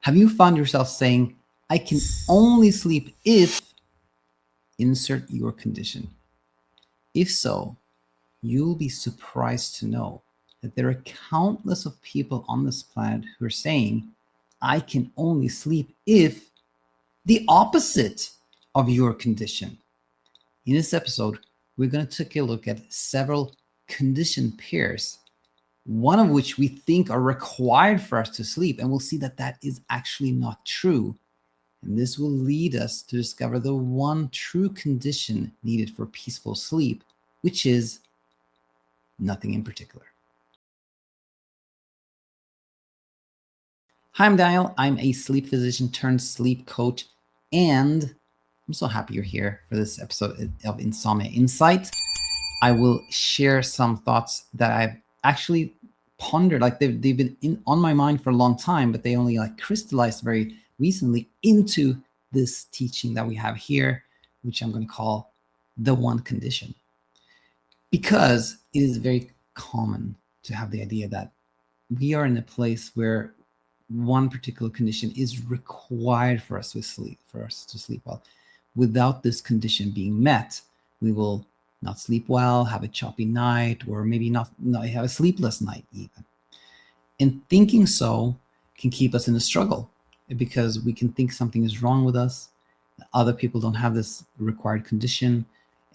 Have you found yourself saying, I can only sleep if insert your condition? If so, you'll be surprised to know that there are countless of people on this planet who are saying, I can only sleep if the opposite of your condition. In this episode, we're going to take a look at several condition pairs, one of which we think are required for us to sleep, and we'll see that that is actually not true. And this will lead us to discover the one true condition needed for peaceful sleep, which is nothing in particular. Hi, I'm Daniel. I'm a sleep physician turned sleep coach, and I'm so happy you're here for this episode of Insomnia Insight. I will share some thoughts that I've actually pondered, like they've been on my mind for a long time, but they only like crystallized very recently into this teaching that we have here, which I'm going to call the one condition. Because it is very common to have the idea that we are in a place where one particular condition is required for us to sleep well. Without this condition being met, we will not sleep well, have a choppy night, or maybe not have a sleepless night even. And thinking so can keep us in a struggle, because we can think something is wrong with us, other people don't have this required condition,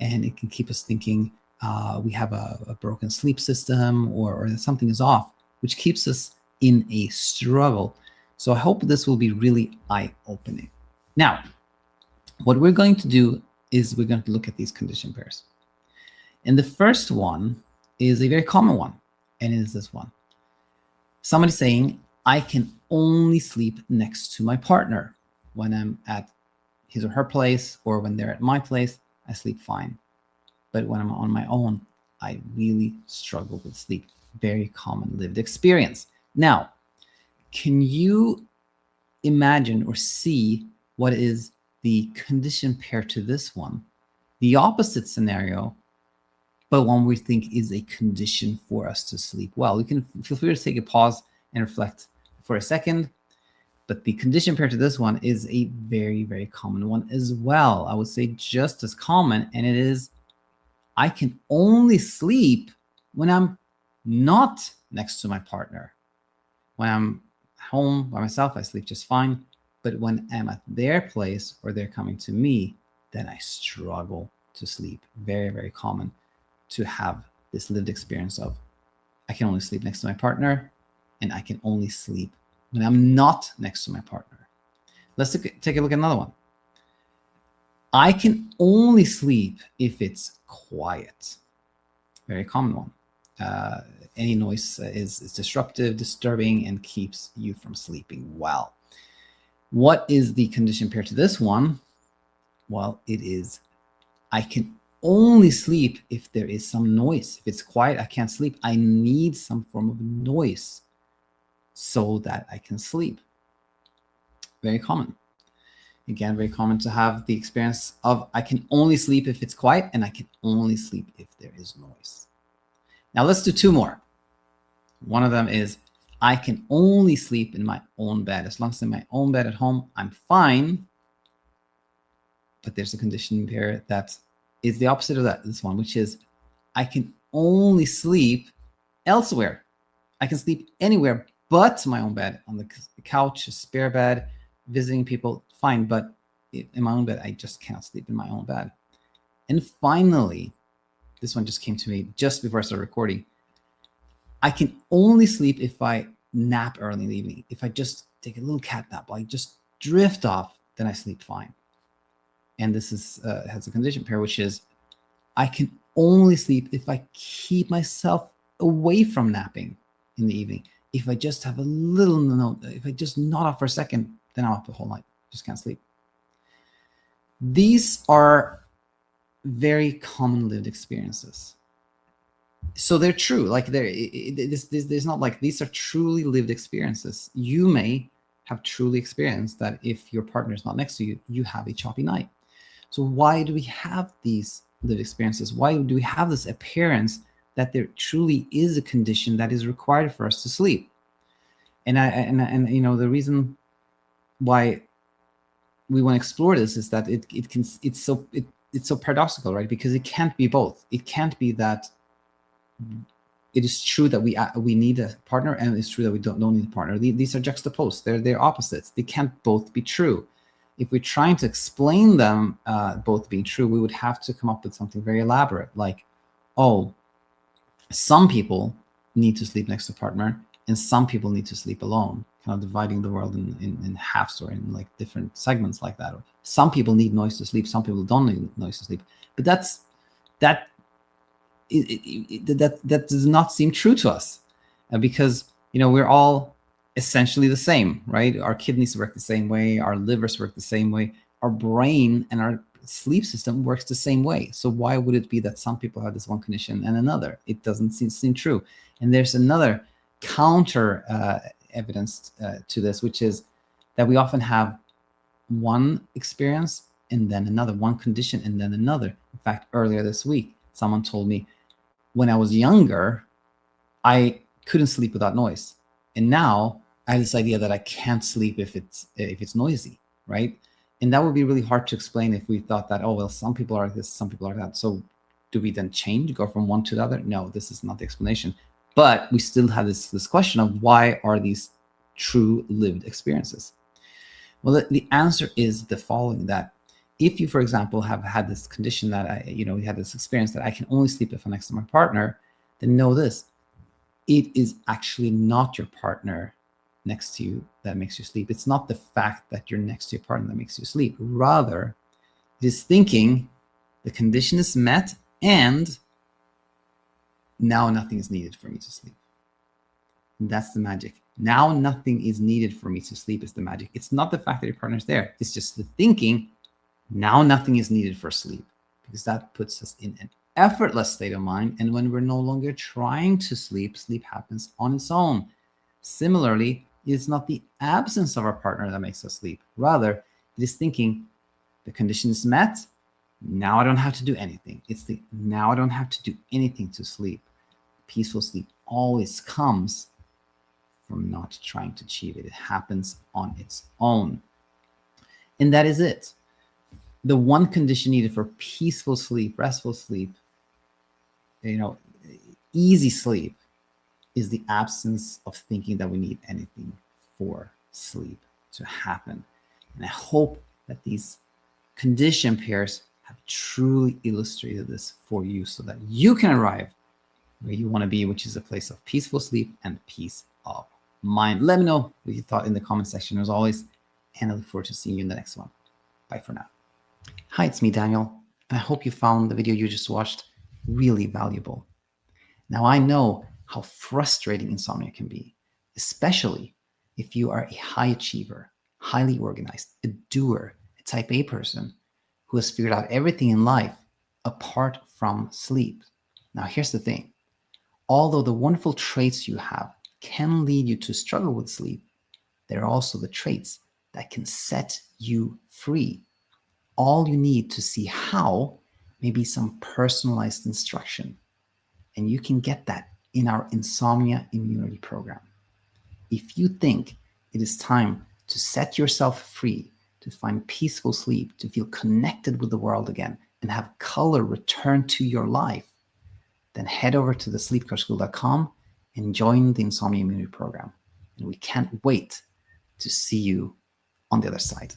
and it can keep us thinking we have a broken sleep system, or that something is off, which keeps us in a struggle. So I hope this will be really eye-opening. Now, what we're going to do is we're going to look at these condition pairs. And the first one is a very common one, and it is this one. Somebody saying, I can only sleep next to my partner. When I'm at his or her place, or when they're at my place, I sleep fine. But when I'm on my own, I really struggle with sleep. Very common lived experience. Now, can you imagine or see what is the condition pair to this one? The opposite scenario, but one we think is a condition for us to sleep well. You can feel free to take a pause and reflect for a second. But the condition pair to this one is a very, very common one as well. I would say just as common, and it is, I can only sleep when I'm not next to my partner. When I'm home by myself, I sleep just fine. But when I'm at their place or they're coming to me, then I struggle to sleep. Very, very common to have this lived experience of, I can only sleep next to my partner, and I can only sleep when I'm not next to my partner. Let's take a look at another one. I can only sleep if it's quiet. Very common one. Any noise is disruptive, disturbing, and keeps you from sleeping well. What is the condition pair to this one? Well, it is, I can only sleep if there is some noise. If it's quiet, I can't sleep. I need some form of noise so that I can sleep. Very common. Again, very common to have the experience of, I can only sleep if it's quiet, and I can only sleep if there is noise. Now let's do two more. One of them is, I can only sleep in my own bed. As long as I'm in my own bed at home, I'm fine. But there's a condition here that is the opposite of that, this one, which is, I can only sleep elsewhere. I can sleep anywhere but my own bed, on the couch, a spare bed, visiting people, fine. But in my own bed, I just cannot sleep in my own bed. And finally, this one just came to me just before I started recording. I can only sleep if I nap early in the evening. If I just take a little cat nap, I just drift off, then I sleep fine. And this is has a condition pair, which is, I can only sleep if I keep myself away from napping in the evening. If I just have a little note, if I just nod off for a second, then I'm up the whole night, just can't sleep. These are very common lived experiences. So they're true. Like there's not like, these are truly lived experiences. You may have truly experienced that if your partner is not next to you, you have a choppy night. So why do we have these lived experiences? Why do we have this appearance that there truly is a condition that is required for us to sleep? And you know, the reason why we want to explore this is that it's so paradoxical, right? Because it can't be both. It can't be that it is true that we need a partner, and it's true that we don't need a partner. These are juxtaposed. They're opposites. They can't both be true. If we're trying to explain them both being true, we would have to come up with something very elaborate, like, oh, some people need to sleep next to a partner, and some people need to sleep alone, kind of dividing the world in halves or in like different segments like that. Or some people need noise to sleep, some people don't need noise to sleep. But that does not seem true to us, because we're all essentially the same, right? Our kidneys work the same way, our livers work the same way, our brain and our sleep system works the same way. So why would it be that some people have this one condition and another? It doesn't seem true. And there's another counter evidence to this, which is that we often have one experience and then another, one condition and then another. In fact, earlier this week, someone told me, when I was younger, I couldn't sleep without noise, and now I have this idea that I can't sleep if it's noisy, right? And that would be really hard to explain if we thought that, oh, well, some people are this, some people are that. So do we then change, go from one to the other? No, this is not the explanation. But we still have this question of, why are these true lived experiences? Well, the answer is the following, that if you, for example, have had this condition that we had this experience that I can only sleep if I'm next to my partner, then know this: it is actually not your partner next to you that makes you sleep. It's not the fact that you're next to your partner that makes you sleep. Rather, it is thinking the condition is met and now nothing is needed for me to sleep. And that's the magic. Now nothing is needed for me to sleep is the magic. It's not the fact that your partner's there. It's just the thinking, now nothing is needed for sleep, because that puts us in an effortless state of mind. And when we're no longer trying to sleep, sleep happens on its own. Similarly, it's not the absence of our partner that makes us sleep. Rather, it is thinking the condition is met. Now I don't have to do anything. It's the now I don't have to do anything to sleep. Peaceful sleep always comes from not trying to achieve it. It happens on its own. And that is it. The one condition needed for peaceful sleep, restful sleep, easy sleep, is the absence of thinking that we need anything for sleep to happen. And I hope that these condition pairs have truly illustrated this for you, so that you can arrive where you want to be, which is a place of peaceful sleep and peace of mind. Let me know what you thought in the comment section, as always, and I look forward to seeing you in the next one. Bye for now. Hi, it's me, Daniel, and I hope you found the video you just watched really valuable. Now, I know how frustrating insomnia can be, especially if you are a high achiever, highly organized, a doer, a type A person who has figured out everything in life apart from sleep. Now, here's the thing. Although the wonderful traits you have can lead you to struggle with sleep, there are also the traits that can set you free. All you need to see how may be some personalized instruction, and you can get that in our Insomnia Immunity program. If you think it is time to set yourself free, to find peaceful sleep, to feel connected with the world again, and have color return to your life, then head over to thesleepcoachschool.com and join the Insomnia Immunity program. And we can't wait to see you on the other side.